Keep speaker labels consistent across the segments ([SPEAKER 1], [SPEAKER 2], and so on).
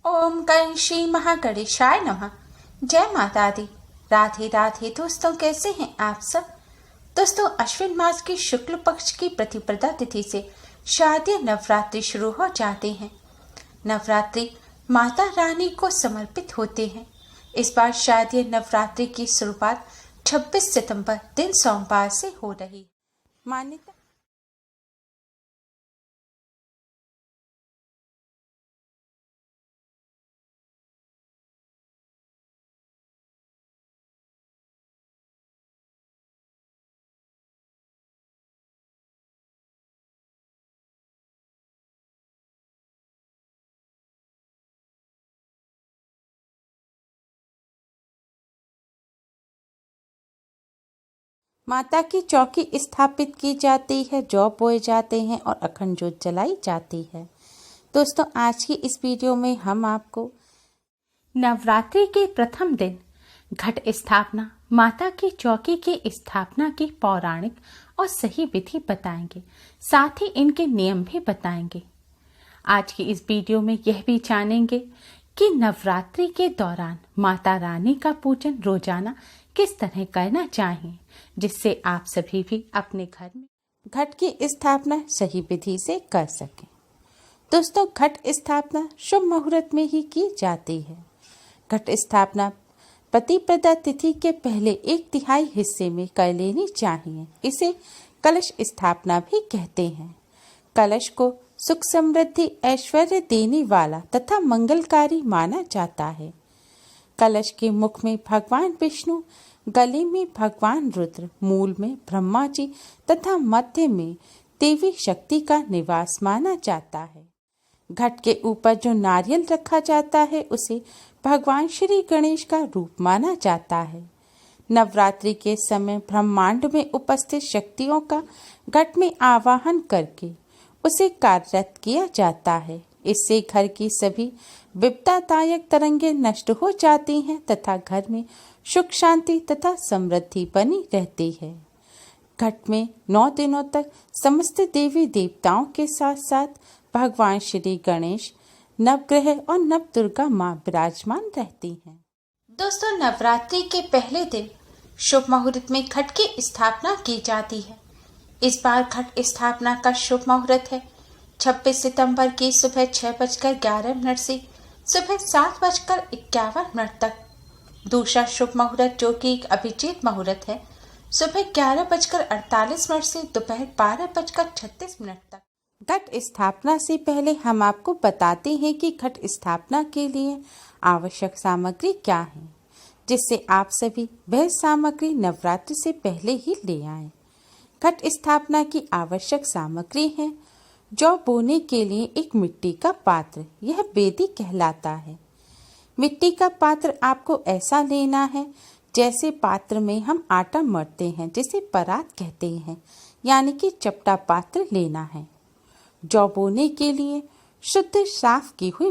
[SPEAKER 1] ओम गण श्री महागणेशाय नमः। जय माता दी। राधे राधे दोस्तों, कैसे हैं आप सब। दोस्तों, अश्विन मास की शुक्ल पक्ष की प्रतिपदा तिथि से शारदीय नवरात्रि शुरू हो जाते हैं। नवरात्रि माता रानी को समर्पित होते हैं। इस बार शारदीय नवरात्रि की शुरुआत 26 सितंबर दिन सोमवार से हो रही। मान्यता माता की चौकी स्थापित की जाती है, जौ बोए जाते हैं और अखंड ज्योत जलाई जाती है। दोस्तों, आज की इस वीडियो में हम आपको नवरात्रि के प्रथम दिन घट स्थापना, माता की चौकी की स्थापना की पौराणिक और सही विधि बताएंगे, साथ ही इनके नियम भी बताएंगे। आज की इस वीडियो में यह भी जानेंगे कि नवरात्रि के दौरान माता रानी का पूजन रोजाना किस तरह करना चाहिए, जिससे आप सभी भी अपने घर में घट की स्थापना सही विधि से कर सकें। दोस्तों, घट स्थापना शुभ मुहूर्त में ही की जाती है। घट स्थापना प्रतिपदा तिथि के पहले 1/3 हिस्से में कर लेनी चाहिए। इसे कलश स्थापना भी कहते हैं। कलश को सुख समृद्धि ऐश्वर्य देने वाला तथा मंगलकारी माना जाता है। कलश के मुख में भगवान विष्णु, गले में भगवान रुद्र, मूल में ब्रह्मा जी तथा मध्य में देवी शक्ति का निवास माना जाता है। घट के ऊपर जो नारियल रखा जाता है उसे भगवान श्री गणेश का रूप माना जाता है। नवरात्रि के समय ब्रह्मांड में उपस्थित शक्तियों का घट में आवाहन करके उसे कार्यरत किया जाता है। इससे घर की सभी विपदादायक तरंगें नष्ट हो जाती हैं तथा घर में सुख शांति तथा समृद्धि बनी रहती है। घट में 9 दिनों तक समस्त देवी देवताओं के साथ साथ भगवान श्री गणेश, नवग्रह और नव दुर्गा माँ विराजमान रहती हैं। दोस्तों, नवरात्रि के पहले दिन शुभ मुहूर्त में घट की स्थापना की जाती है। इस बार घट स्थापना का शुभ मुहूर्त है 26 सितंबर की सुबह 6:11 से सुबह 7:51 तक। दूसरा शुभ मुहूर्त, जो कि एक अभिजीत मुहूर्त है, सुबह 11:48 से दोपहर 12:36 तक। घट स्थापना से पहले हम आपको बताते हैं कि घट स्थापना के लिए आवश्यक सामग्री क्या है, जिससे आप सभी वह सामग्री नवरात्रि से पहले ही ले आएं। घट स्थापना की आवश्यक सामग्री है जौ बोने के लिए एक मिट्टी का पात्र, यह बेदी कहलाता है। मिट्टी का पात्र आपको ऐसा लेना है जैसे पात्र में हम आटा मढ़ते हैं, जिसे परात कहते हैं, यानी कि चपटा पात्र लेना है। जौ बोने के लिए शुद्ध साफ की हुई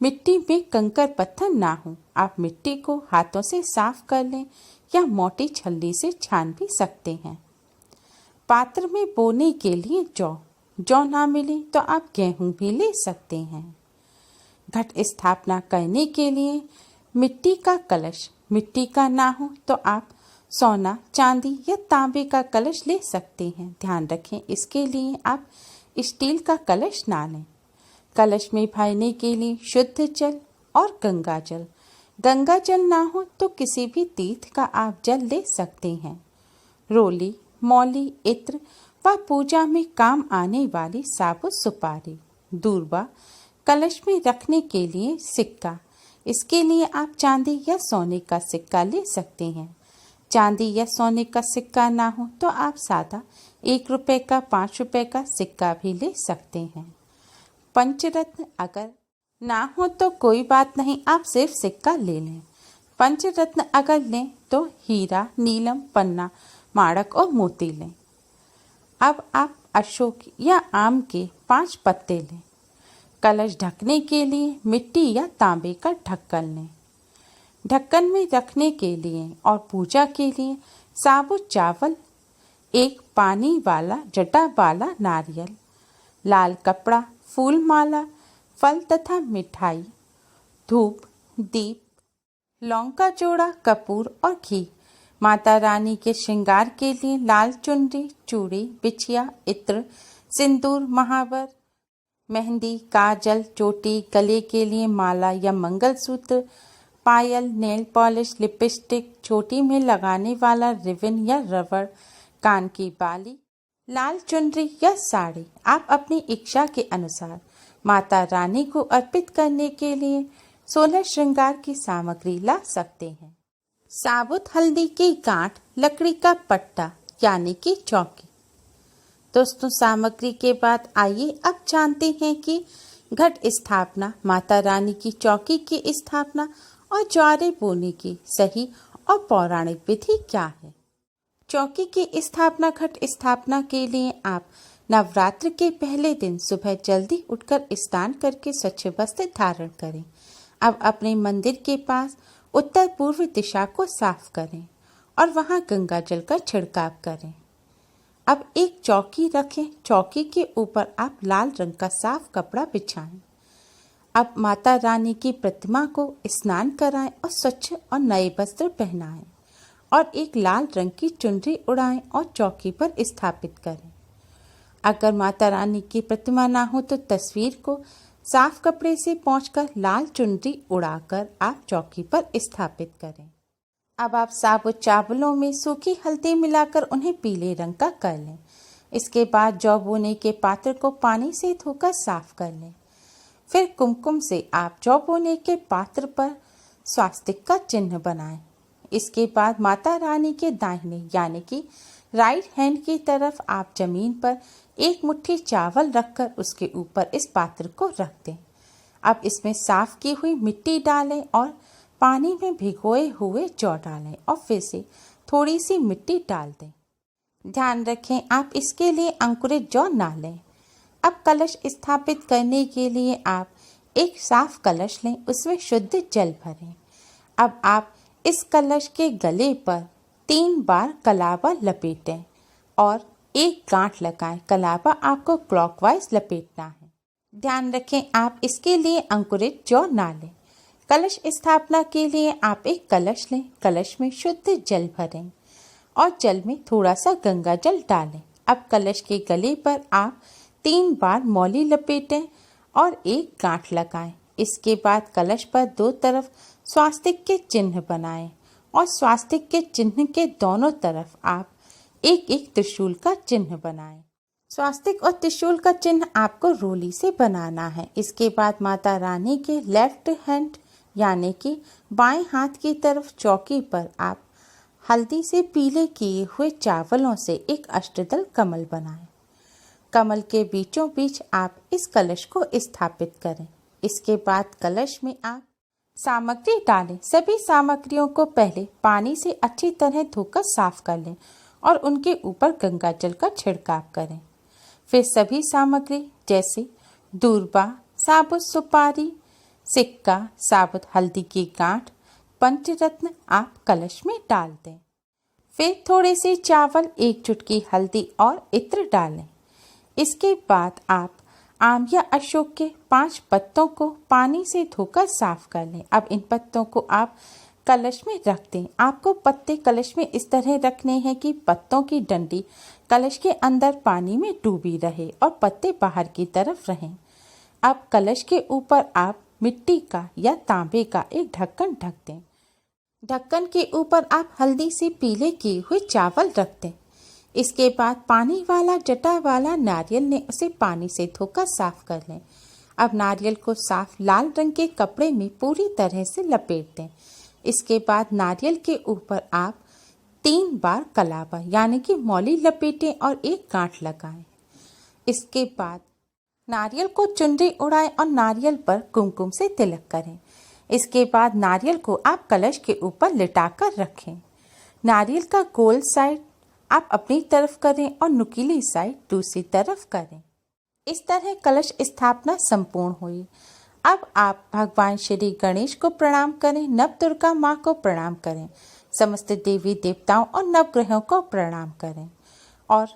[SPEAKER 1] मिट्टी में कंकर पत्थर ना हो। आप मिट्टी को हाथों से साफ कर लें या मोटी छल्ली से छान भी सकते हैं। पात्र में बोने के लिए जौ ना मिले तो आप गेहूं भी ले सकते हैं। घट स्थापना करने के लिए मिट्टी का कलश मिट्टी का ना हो तो आप सोना, चांदी या तांबे का कलश ले सकते हैं। ध्यान रखें, इसके लिए आप स्टील का कलश ना लें। कलश में भरने के लिए शुद्ध जल और गंगा जल ना हो तो किसी भी तीर्थ का आप जल ले सकते हैं। रोली, मौली, इत्र व पूजा में काम आने वाली साबुत सुपारी, दूर्वा, कलश में रखने के लिए सिक्का। इसके लिए आप चांदी या सोने का सिक्का ले सकते हैं। चांदी या सोने का सिक्का ना हो तो आप सादा 1 रुपए का, 5 रुपए का सिक्का भी ले सकते हैं। पंचरत्न अगर ना हो तो कोई बात नहीं, आप सिर्फ सिक्का ले लें। पंचरत्न अगर लें तो हीरा, नीलम, पन्ना, माणक और मोती लें। अब आप अशोक या आम के 5 पत्ते लें। कलश ढकने के लिए मिट्टी या तांबे का ढक्कन लें। ढक्कन में रखने के लिए और पूजा के लिए साबुत चावल, एक पानी वाला जटा वाला नारियल, लाल कपड़ा, फूल माला, फल तथा मिठाई, धूप, दीप, लौंग का जोड़ा, कपूर और घी। माता रानी के श्रृंगार के लिए लाल चुनरी, चूड़ी, बिछिया, इत्र, सिंदूर, महावर, मेहंदी, काजल, चोटी, गले के लिए माला या मंगलसूत्र, पायल, नेल पॉलिश, लिपस्टिक, चोटी में लगाने वाला रिबन या रबड़, कान की बाली, लाल चुनरी या साड़ी। आप अपनी इच्छा के अनुसार माता रानी को अर्पित करने के लिए 16 श्रृंगार की सामग्री ला सकते हैं। साबुत हल्दी की गांठ, लकड़ी का पट्टा यानी कि चौकी। दोस्तों, सामग्री के बाद आइए अब जानते हैं कि घट स्थापना, माता रानी की चौकी की स्थापना और ज्वारे बोने की सही और पौराणिक विधि क्या है। चौकी की स्थापना। घट स्थापना के लिए आप नवरात्र के पहले दिन सुबह जल्दी उठकर स्नान करके स्वच्छ वस्त्र धारण करें। अब अपने मंदिर के पास उत्तर पूर्व दिशा को साफ करें और वहां गंगा जल का छिड़काव करें। अब एक चौकी रखें। चौकी के ऊपर आप लाल रंग का साफ कपड़ा बिछाएं। अब माता रानी की प्रतिमा को स्नान कराएं और स्वच्छ और नए वस्त्र पहनाएं और एक लाल रंग की चुनरी उड़ाएं और चौकी पर स्थापित करें। अगर माता रानी की प्रतिमा ना हो तो तस्वीर को साफ कपड़े से पोंछकर लाल चुनरी उड़ाकर आप चौकी पर स्थापित करें। अब आप साबुत चावलों में सूखी हल्दी मिलाकर उन्हें पीले रंग का कर लें। इसके बाद जौ बोने के पात्र को पानी से धोकर साफ कर लें। फिर कुमकुम से आप जौ बोने के पात्र पर स्वास्तिक का चिन्ह बनाएं। इसके बाद माता रानी के दाहिने यानी कि राइट हैंड की तरफ आप जमीन पर एक मुट्ठी चावल रखकर उसके ऊपर इस पात्र को रख दें। अब इसमें साफ की हुई मिट्टी डालें और पानी में भिगोए हुए जौ डालें और फिर से थोड़ी सी मिट्टी डाल दें। ध्यान रखें, आप इसके लिए अंकुरित जौ ना लें। अब कलश स्थापित करने के लिए आप एक साफ कलश लें, उसमें शुद्ध जल भरें। अब आप इस कलश के गले पर 3 बार कलावा लपेटें और एक गांठ लगाएं। कलावा आपको क्लॉकवाइज लपेटना है। ध्यान रखें, आप इसके लिए अंकुरित जौ ना लें। कलश स्थापना के लिए आप एक कलश लें। कलश में शुद्ध जल भरें और जल में थोड़ा सा गंगा जल डालें। अब कलश के गले पर आप 3 बार मौली लपेटें और एक गांठ लगाएं। इसके बाद कलश पर 2 तरफ स्वास्तिक के चिन्ह बनाएं और स्वास्तिक के चिन्ह के दोनों तरफ आप एक एक त्रिशूल का चिन्ह बनाएं। स्वास्तिक और त्रिशूल का चिन्ह आपको रोली से बनाना है। इसके बाद माता रानी के लेफ्ट हैंड यानी कि बाएं हाथ की तरफ चौकी पर आप हल्दी से पीले किए हुए चावलों से एक अष्टदल कमल बनाएं। कमल के बीचों बीच आप इस कलश को स्थापित करें। इसके बाद कलश में आप सामग्री डालें। सभी सामग्रियों को पहले पानी से अच्छी तरह धोकर साफ कर लें और उनके ऊपर गंगा जल का छिड़काव करें। फिर सभी सामग्री जैसे दूर्बा, साबुत सुपारी, सिक्का, साबुत हल्दी की गांठ, पंचरत्न आप कलश में डाल दें। फिर थोड़े से चावल, एक चुटकी हल्दी और इत्र डालें। इसके बाद आप आम या अशोक के 5 पत्तों को पानी से धोकर साफ कर लें। अब इन पत्तों को आप कलश में रख दें। आपको पत्ते कलश में इस तरह रखने हैं कि पत्तों की डंडी कलश के अंदर पानी में डूबी रहे और पत्ते बाहर की तरफ रहें। अब कलश के ऊपर आप मिट्टी का या तांबे का एक ढक्कन ढक दें। ढक्कन के ऊपर आप हल्दी से पीले किए हुए चावल रख दें। इसके बाद पानी वाला जटा वाला नारियल ने उसे पानी से धोकर साफ कर लें। अब नारियल को साफ लाल रंग के कपड़े में पूरी तरह से लपेट दें। इसके बाद नारियल के ऊपर आप 3 बार कलावा यानी कि मौली लपेटें और एक गांठ लगाएं। इसके बाद नारियल को चुनरी उड़ाएं और नारियल पर कुमकुम से तिलक करें। इसके बाद नारियल को आप कलश के ऊपर लिटाकर रखें। नारियल का गोल साइड आप अपनी तरफ करें और नुकीली साइड दूसरी तरफ करें। इस तरह कलश स्थापना संपूर्ण हुई। अब आप भगवान श्री गणेश को प्रणाम करें, नव दुर्गा माँ को प्रणाम करें, समस्त देवी देवताओं और नवग्रहों को प्रणाम करें और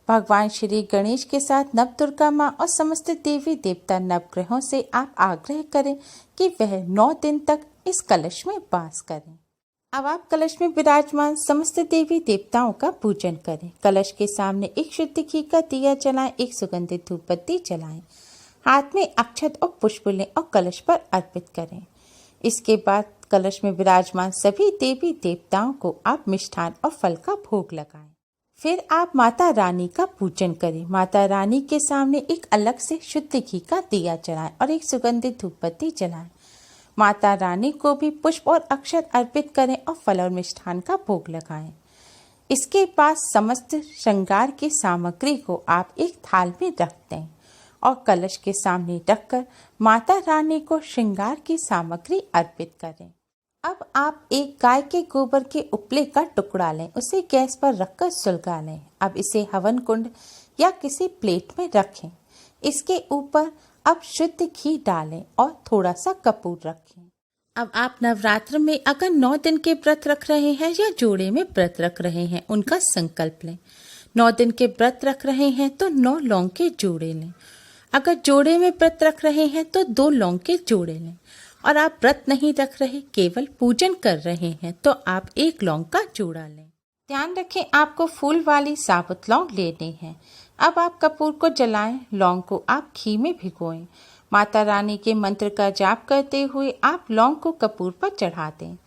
[SPEAKER 1] भगवान श्री गणेश के साथ नवदुर्गा माँ और समस्त देवी देवता नवग्रहों से आप आग्रह करें कि वह 9 दिन तक इस कलश में वास करें। अब आप कलश में विराजमान समस्त देवी देवताओं का पूजन करें। कलश के सामने एक शुद्ध घी का दिया जलाएं, एक सुगंधित धूप बत्ती जलाएं, हाथ में अक्षत और पुष्प लें और कलश पर अर्पित करें। इसके बाद कलश में विराजमान सभी देवी देवताओं को आप मिष्ठान और फल का भोग लगाएं। फिर आप माता रानी का पूजन करें। माता रानी के सामने एक अलग से शुद्ध घी का दिया जलाएं और एक सुगंधित धूप बत्ती जलाएं। माता रानी को भी पुष्प और अक्षत अर्पित करें और फल और मिष्ठान का भोग लगाएं। इसके बाद समस्त श्रृंगार की सामग्री को आप एक थाल में रख दें और कलश के सामने रखकर माता रानी को श्रृंगार की सामग्री अर्पित करें। अब आप एक गाय के गोबर के उपले का टुकड़ा लें, उसे गैस पर रखकर सुलगा लें। अब इसे हवन कुंड या किसी प्लेट में रखें। इसके ऊपर अब शुद्ध घी डालें और थोड़ा सा कपूर रखें। अब आप नवरात्र में अगर 9 दिन के व्रत रख रहे हैं या जोड़े में व्रत रख रहे हैं, उनका संकल्प लें। 9 दिन के व्रत रख रहे हैं तो 9 लौंग के जोड़े लें। अगर जोड़े में व्रत रख रहे हैं तो 2 लौंग के जोड़े लें। और आप व्रत नहीं रख रहे, केवल पूजन कर रहे हैं, तो आप 1 लौंग का जोड़ा लें। ध्यान रखें, आपको फूल वाली साबुत लौंग लेनी है। अब आप कपूर को जलाएं, लौंग को आप घी में भिगोएं। माता रानी के मंत्र का जाप करते हुए आप लौंग को कपूर पर चढ़ा दें।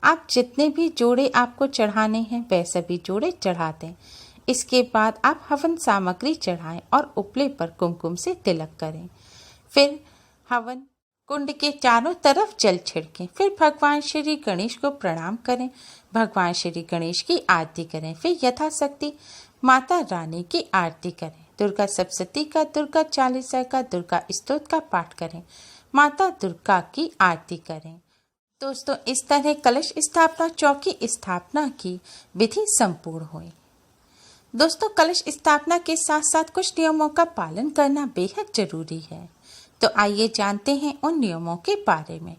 [SPEAKER 1] आप जितने भी जोड़े आपको चढ़ाने हैं वह सभी जोड़े चढ़ा दें। इसके बाद आप हवन सामग्री चढ़ाएं और उपले पर कुमकुम से तिलक करें। फिर हवन कुंड के चारों तरफ जल छिड़कें। फिर भगवान श्री गणेश को प्रणाम करें, भगवान श्री गणेश की आरती करें। फिर यथाशक्ति माता रानी की आरती करें। दुर्गा सप्तशती का, दुर्गा चालीसा का, दुर्गा स्तोत्र का पाठ करें। माता दुर्गा की आरती करें। दोस्तों, इस तरह कलश स्थापना, चौकी स्थापना की विधि संपूर्ण हुई। दोस्तों, कलश स्थापना के साथ साथ कुछ नियमों का पालन करना बेहद जरूरी है। तो आइए जानते हैं उन नियमों के बारे में।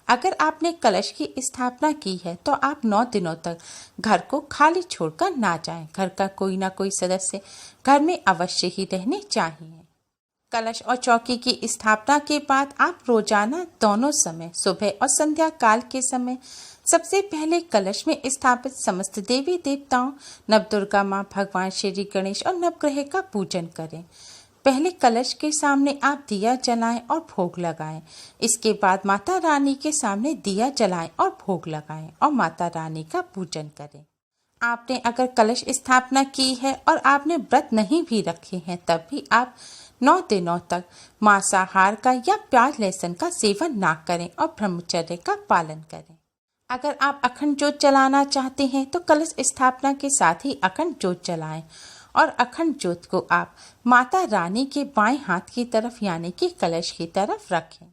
[SPEAKER 1] अगर आपने कलश की स्थापना की है तो आप 9 दिनों तक घर को खाली छोड़कर ना जाएं। घर का कोई ना कोई सदस्य घर में अवश्य ही रहने चाहिए। कलश और चौकी की स्थापना के बाद आप रोजाना दोनों समय, सुबह और संध्या काल के समय, सबसे पहले कलश में स्थापित समस्त देवी देवताओं, नवदुर्गा माँ, भगवान श्री गणेश और नवग्रह का पूजन करें। पहले कलश के सामने आप दिया जलाएं और भोग लगाएं। इसके बाद माता रानी के सामने दिया जलाएं और भोग लगाएं और माता रानी का पूजन करें। आपने अगर कलश स्थापना की है और आपने व्रत नहीं भी रखे हैं, तब भी आप 9 दिनों तक मांसाहार का या प्याज लहसुन का सेवन ना करें और ब्रह्मचर्य का पालन करें। अगर आप अखंड ज्योत जलाना चाहते हैं तो कलश स्थापना के साथ ही अखंड ज्योत जलाएं और अखंड ज्योत को आप माता रानी के बाएं हाथ की तरफ यानी कि कलश की तरफ रखें।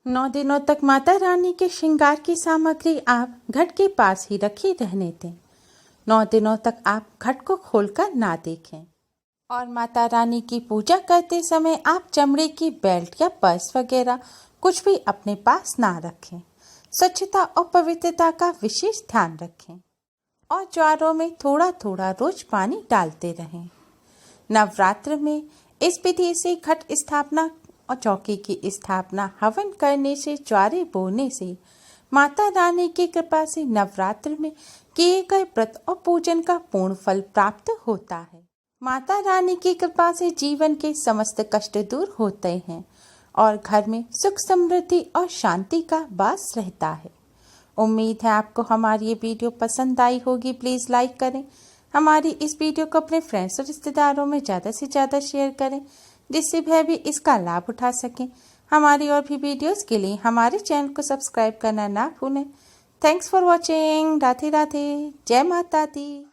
[SPEAKER 1] 9 दिनों तक माता रानी के श्रृंगार की सामग्री आप घट के पास ही रखी रहने दें। 9 दिनों तक आप घट को खोलकर ना देखें। और माता रानी की पूजा करते समय आप चमड़े की बेल्ट या पर्स वगैरह कुछ भी अपने पास ना रखें। स्वच्छता और पवित्रता का विशेष ध्यान रखें और ज्वारों में थोड़ा थोड़ा रोज पानी डालते रहें। नवरात्र में इस विधि से घट स्थापना और चौकी की स्थापना, हवन करने से, ज्वारे बोने से, माता रानी की कृपा से नवरात्र में किए गए व्रत और पूजन का पूर्ण फल प्राप्त होता है। माता रानी की कृपा से जीवन के समस्त कष्ट दूर होते हैं और घर में सुख, समृद्धि और शांति का वास रहता है। उम्मीद है आपको हमारी ये वीडियो पसंद आई होगी। प्लीज़ लाइक करें। हमारी इस वीडियो को अपने फ्रेंड्स और रिश्तेदारों में ज़्यादा से ज़्यादा शेयर करें, जिससे वह भी इसका लाभ उठा सकें। हमारी और भी वीडियोस के लिए हमारे चैनल को सब्सक्राइब करना ना भूलें। Thanks for watching. Radhe Radhe. जय माता दी।